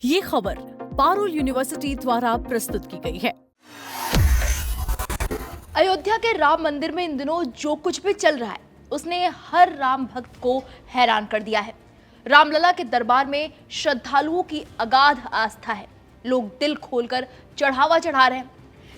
ये खबर पारुल यूनिवर्सिटी द्वारा प्रस्तुत की गई है। अयोध्या के राम मंदिर में इन दिनों जो कुछ भी चल रहा है उसने हर राम भक्त को हैरान कर दिया है। रामलला के दरबार में श्रद्धालुओं की अगाध आस्था है। लोग दिल खोलकर चढ़ावा चढ़ा रहे हैं,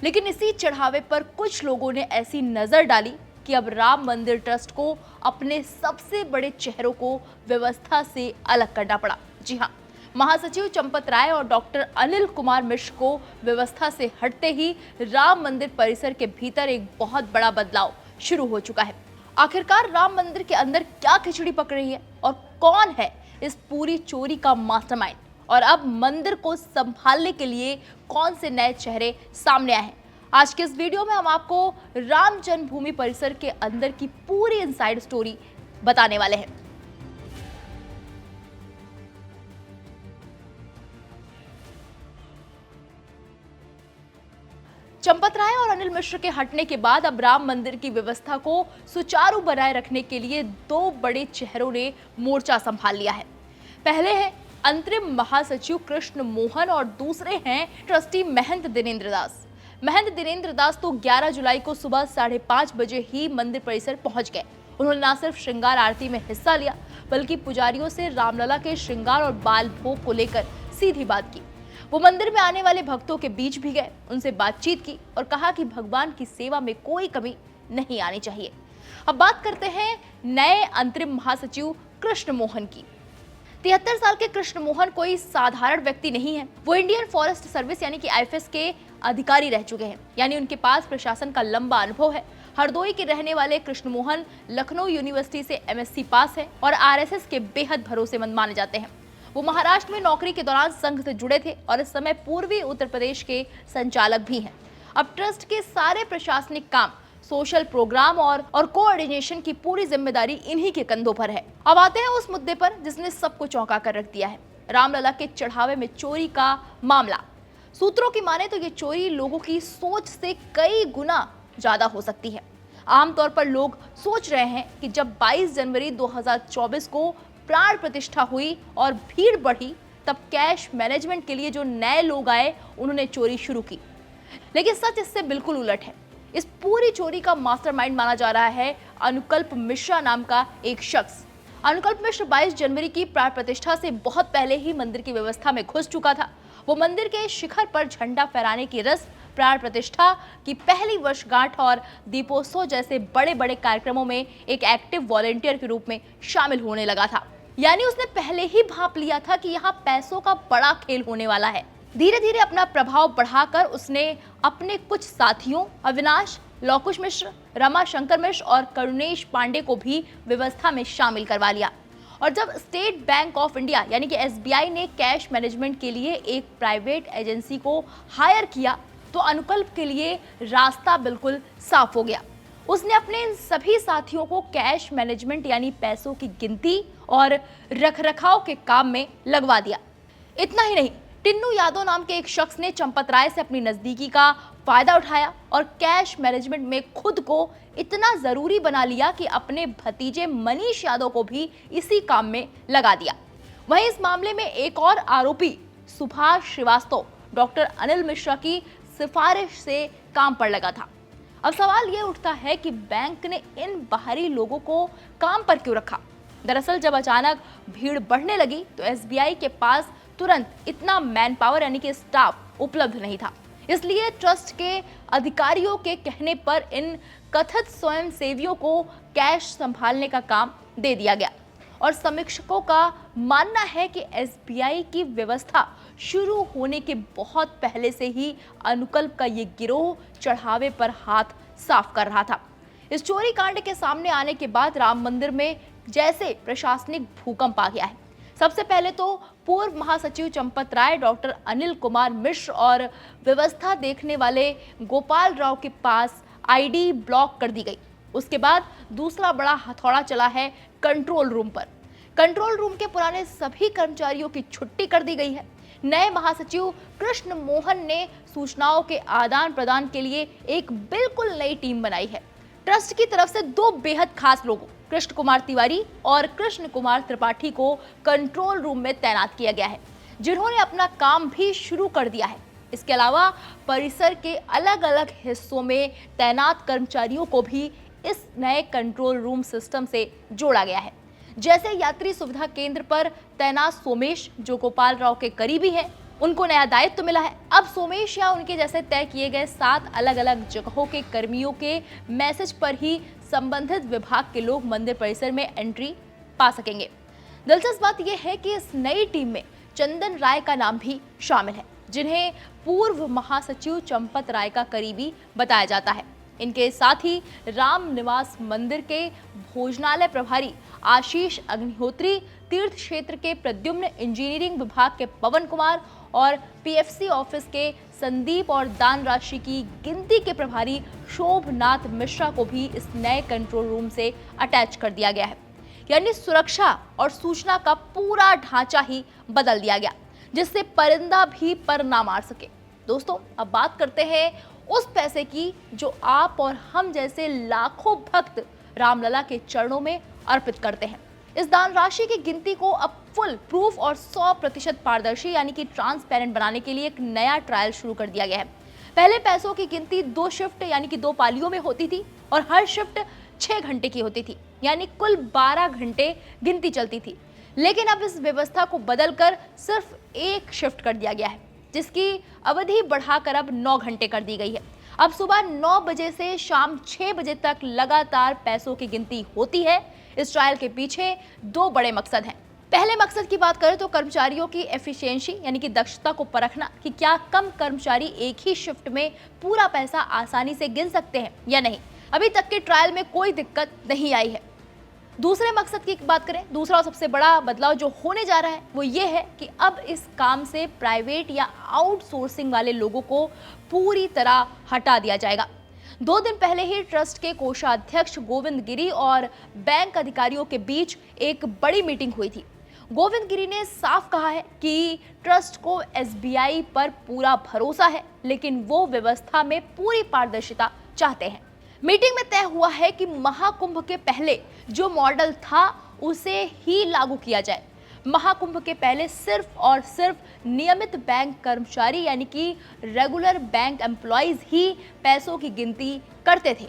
लेकिन इसी चढ़ावे पर कुछ लोगों ने ऐसी नजर डाली कि अब राम मंदिर ट्रस्ट को अपने सबसे बड़े चेहरों को व्यवस्था से अलग करना पड़ा। जी हाँ, महासचिव चंपत राय और डॉक्टर अनिल कुमार मिश्र को व्यवस्था से हटते ही राम मंदिर परिसर के भीतर एक बहुत बड़ा बदलाव शुरू हो चुका है। आखिरकार राम मंदिर के अंदर क्या खिचड़ी पक रही है और कौन है इस पूरी चोरी का मास्टरमाइंड, और अब मंदिर को संभालने के लिए कौन से नए चेहरे सामने आए हैं। आज के इस वीडियो में हम आपको राम जन्मभूमि परिसर के अंदर की पूरी इनसाइड स्टोरी बताने वाले हैं। चंपत राय और अनिल मिश्र के हटने के बाद अब राम मंदिर की व्यवस्था को सुचारू बनाए रखने के लिए दो बड़े चेहरों ने मोर्चा संभाल लिया है। पहले हैं अंतरिम महासचिव कृष्ण मोहन और दूसरे हैं ट्रस्टी महंत दिनेंद्र दास। महंत दिनेंद्र दास तो 11 जुलाई को सुबह 5:30 बजे ही मंदिर परिसर पहुंच गए। उन्होंने न सिर्फ श्रृंगार आरती में हिस्सा लिया, बल्कि पुजारियों से रामलला के श्रृंगार और बाल भोग को लेकर सीधी बात की। वो मंदिर में आने वाले भक्तों के बीच भी गए, उनसे बातचीत की और कहा कि भगवान की सेवा में कोई कमी नहीं आनी चाहिए। अब बात करते हैं नए अंतरिम महासचिव कृष्ण मोहन की। 73 साल के कृष्ण मोहन कोई साधारण व्यक्ति नहीं है। वो इंडियन फॉरेस्ट सर्विस यानी कि आईएफएस के अधिकारी रह चुके हैं, यानी उनके पास प्रशासन का लंबा अनुभव है। हरदोई के रहने वाले कृष्ण मोहन लखनऊ यूनिवर्सिटी से एमएससी पास है और आरएसएस के बेहद भरोसेमंद माने जाते हैं। वो महाराष्ट्र में नौकरी के दौरान संघ से जुड़े थे और इस समय पूर्वी उत्तर प्रदेश के संचालक भी हैं। अब ट्रस्ट के सारे प्रशासनिक काम, सोशल प्रोग्राम और कोऑर्डिनेशन की पूरी जिम्मेदारी इन्हीं के कंधों पर है। अब आते हैं उस मुद्दे पर जिसने सबको चौंका कर रख दिया है, रामलला के चढ़ावे में चोरी का मामला। सूत्रों की माने तो ये चोरी लोगों की सोच से कई गुना ज्यादा हो सकती है। आमतौर पर लोग सोच रहे हैं कि जब 22 जनवरी 2024 को प्राण प्रतिष्ठा हुई और भीड़ बढ़ी, तब कैश मैनेजमेंट के लिए जो नए लोग आए उन्होंने चोरी शुरू की। लेकिन सच इससे बिल्कुल उलट है। इस पूरी चोरी का मास्टरमाइंड माना जा रहा है अनुकल्प मिश्रा नाम का एक शख्स। अनुकल्प मिश्र 22 जनवरी की प्राण प्रतिष्ठा से बहुत पहले ही मंदिर की व्यवस्था में घुस चुका था। वो मंदिर के शिखर पर झंडा फहराने की रस्म, प्राण प्रतिष्ठा की पहली वर्षगांठ और दीपोत्सव जैसे बड़े बड़े कार्यक्रमों में एक एक्टिव वॉलंटियर के रूप में शामिल होने लगा था। यानी उसने पहले ही भांप लिया था कि यहाँ पैसों का बड़ा खेल होने वाला है। धीरे धीरे अपना प्रभाव बढ़ाकर उसने अपने कुछ साथियों अविनाश, लौकुश मिश्र, रमा शंकर मिश्र और करुणेश पांडे को भी व्यवस्था में शामिल करवा लिया। और जब स्टेट बैंक ऑफ इंडिया यानी कि एसबीआई ने कैश मैनेजमेंट के लिए एक प्राइवेट एजेंसी को हायर किया, तो अनुकल्प के लिए रास्ता बिल्कुल साफ हो गया। उसने अपने इन सभी साथियों को कैश मैनेजमेंट यानी पैसों की गिनती और रखरखाव के काम में लगवा दिया। इतना ही नहीं, टिन्नू यादव नाम के एक शख्स ने चंपत राय से अपनी नजदीकी का फायदा उठाया और कैश मैनेजमेंट में खुद को इतना जरूरी बना लिया कि अपने भतीजे मनीष यादव को भी इसी काम में लगा दिया। वहीं इस मामले में एक और आरोपी सुभाष श्रीवास्तव डॉक्टर अनिल मिश्रा की सिफारिश से काम पर लगा था। अब सवाल ये उठता है कि बैंक ने इन बाहरी लोगों को काम पर क्यों रखा। दरअसल जब अचानक भीड़ बढ़ने लगी तो एसबीआई के पास तुरंत इतना मैन पावर यानी कि स्टाफ उपलब्ध नहीं था। इसलिए ट्रस्ट के अधिकारियों के कहने पर इन कथित स्वयंसेवियों को कैश संभालने का काम दे दिया गया। और समीक्षकों का मानना है कि एसबीआई की व्यवस्था शुरू होने के बहुत पहले से ही अनुकल्प का ये गिरोह चढ़ावे पर हाथ साफ कर रहा था। इस चोरी कांड के सामने आने के बाद राम मंदिर में जैसे प्रशासनिक भूकंप आ गया है। सबसे पहले तो पूर्व महासचिव चंपत राय, डॉक्टर अनिल कुमार मिश्र और व्यवस्था देखने वाले गोपाल राव के पास आईडी ब्लॉक कर दी गई। उसके बाद दूसरा बड़ा हथौड़ा चला है कंट्रोल रूम पर। कंट्रोल रूम के पुराने सभी कर्मचारियों की छुट्टी कर दी गई है। नए महासचिव कृष्ण मोहन ने सूचनाओं के आदान प्रदान के लिए एक बिल्कुल नई टीम बनाई है। ट्रस्ट की तरफ से दो बेहद खास लोगों कृष्ण कुमार तिवारी और कृष्ण कुमार त्रिपाठी को कंट्रोल रूम में तैनात किया गया है। जिन्होंने अपना काम भी शुरू कर दिया है। इसके अलावा परिसर के अलग अलग हिस्सों में तैनात कर्मचारियों को भी इस नए कंट्रोल रूम सिस्टम से जोड़ा गया है। जैसे यात्री सुविधा केंद्र पर तैनात सोमेश, जो गोपाल राव के करीबी हैं, उनको नया दायित्व मिला है। अब सोमेश या उनके जैसे तय किए गए 7 अलग अलग जगहों के कर्मियों के मैसेज पर ही संबंधित विभाग के लोग मंदिर परिसर में एंट्री पा सकेंगे। दिलचस्प बात यह है कि इस नई टीम में चंदन राय का नाम भी शामिल है, जिन्हें पूर्व महासचिव चंपत राय का करीबी बताया जाता है। इनके साथ ही राम निवास मंदिर के भोजनालय प्रभारी आशीष अग्निहोत्री, तीर्थ क्षेत्र के प्रद्युम्न, इंजीनियरिंग विभाग के पवन कुमार और पीएफसी ऑफिस के संदीप और दान राशि की गिनती के प्रभारी शोभनाथ मिश्रा को भी इस नए कंट्रोल रूम से अटैच कर दिया गया है। यानी सुरक्षा और सूचना का पूरा ढांचा ही बदल दिया गया, जिससे परिंदा भी पर ना मार सके। दोस्तों, अब बात करते हैं उस पैसे की जो आप और हम जैसे लाखों भक्त रामलला के चरणों में अर्पित करते हैं। इस दान राशि की गिनती को अब फुल प्रूफ और 100% पारदर्शी यानी कि ट्रांसपेरेंट बनाने के लिए एक नया ट्रायल शुरू कर दिया गया है। पहले पैसों की गिनती 2 शिफ्ट यानी कि 2 पालियों में होती थी और हर शिफ्ट 6 घंटे की होती थी, यानी कुल 12 घंटे गिनती चलती थी। लेकिन अब इस व्यवस्था को बदलकर सिर्फ 1 शिफ्ट कर दिया गया है, जिसकी अवधि बढ़ाकर अब 9 घंटे कर दी गई है। अब सुबह 9 बजे से शाम 6 बजे तक लगातार पैसों की गिनती होती है। इस ट्रायल के पीछे 2 बड़े मकसद हैं। पहले मकसद की बात करें तो कर्मचारियों की एफिशिएंसी यानी कि दक्षता को परखना कि क्या कम कर्मचारी एक ही शिफ्ट में पूरा पैसा आसानी से गिन सकते हैं या नहीं। अभी तक के ट्रायल में कोई दिक्कत नहीं आई है। दूसरे मकसद की बात करें, दूसरा और सबसे बड़ा बदलाव जो होने जा रहा है वो ये है कि अब इस काम से प्राइवेट या आउटसोर्सिंग वाले लोगों को पूरी तरह हटा दिया जाएगा। 2 दिन पहले ही ट्रस्ट के कोषाध्यक्ष गोविंद गिरी और बैंक अधिकारियों के बीच एक बड़ी मीटिंग हुई थी। गोविंद गिरी ने साफ कहा है कि ट्रस्ट को एसबीआई पर पूरा भरोसा है, लेकिन वो व्यवस्था में पूरी पारदर्शिता चाहते हैं। मीटिंग में तय हुआ है कि महाकुंभ के पहले जो मॉडल था उसे ही लागू किया जाए। महाकुंभ के पहले सिर्फ और सिर्फ नियमित बैंक कर्मचारी यानी कि रेगुलर बैंक एम्प्लॉइज ही पैसों की गिनती करते थे,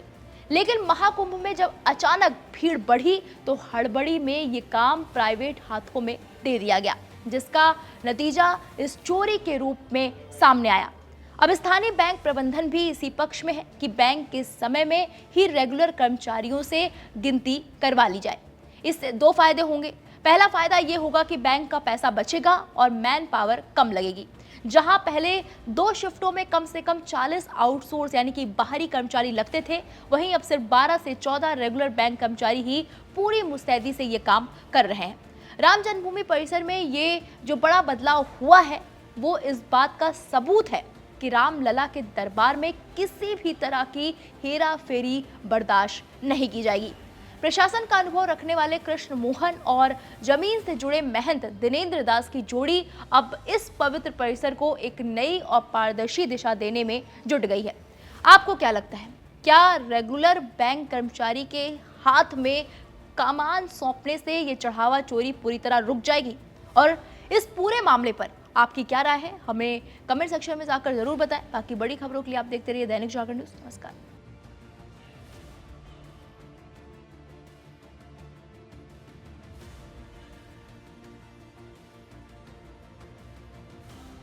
लेकिन महाकुंभ में जब अचानक भीड़ बढ़ी तो हड़बड़ी में ये काम प्राइवेट हाथों में दे दिया गया, जिसका नतीजा इस चोरी के रूप में सामने आया। अब स्थानीय बैंक प्रबंधन भी इसी पक्ष में है कि बैंक के समय में ही रेगुलर कर्मचारियों से गिनती करवा ली जाए। इससे 2 फायदे होंगे। पहला फायदा ये होगा कि बैंक का पैसा बचेगा और मैन पावर कम लगेगी। जहां पहले 2 शिफ्टों में कम से कम 40 आउटसोर्स यानी कि बाहरी कर्मचारी लगते थे, वहीं अब सिर्फ 12 से 14 रेगुलर बैंक कर्मचारी ही पूरी मुस्तैदी से ये काम कर रहे हैं। राम जन्मभूमि परिसर में ये जो बड़ा बदलाव हुआ है वो इस बात का सबूत है कि रामलला के दरबार में किसी भी तरह की हेरा फेरी बर्दाश्त नहीं की जाएगी। प्रशासन का अनुभव रखने वाले कृष्ण मोहन और जमीन से जुड़े महंत दिनेंद्र दास की जोड़ी अब इस पवित्र परिसर को एक नई और पारदर्शी दिशा देने में जुट गई है। आपको क्या लगता है, क्या रेगुलर बैंक कर्मचारी के हाथ में कमान सौंपने से ये चढ़ावा चोरी पूरी तरह रुक जाएगी? और इस पूरे मामले पर आपकी क्या राय है, हमें कमेंट सेक्शन में जाकर जरूर बताएं। बाकी बड़ी खबरों के लिए आप देखते रहिए दैनिक जागरण न्यूज़। नमस्कार।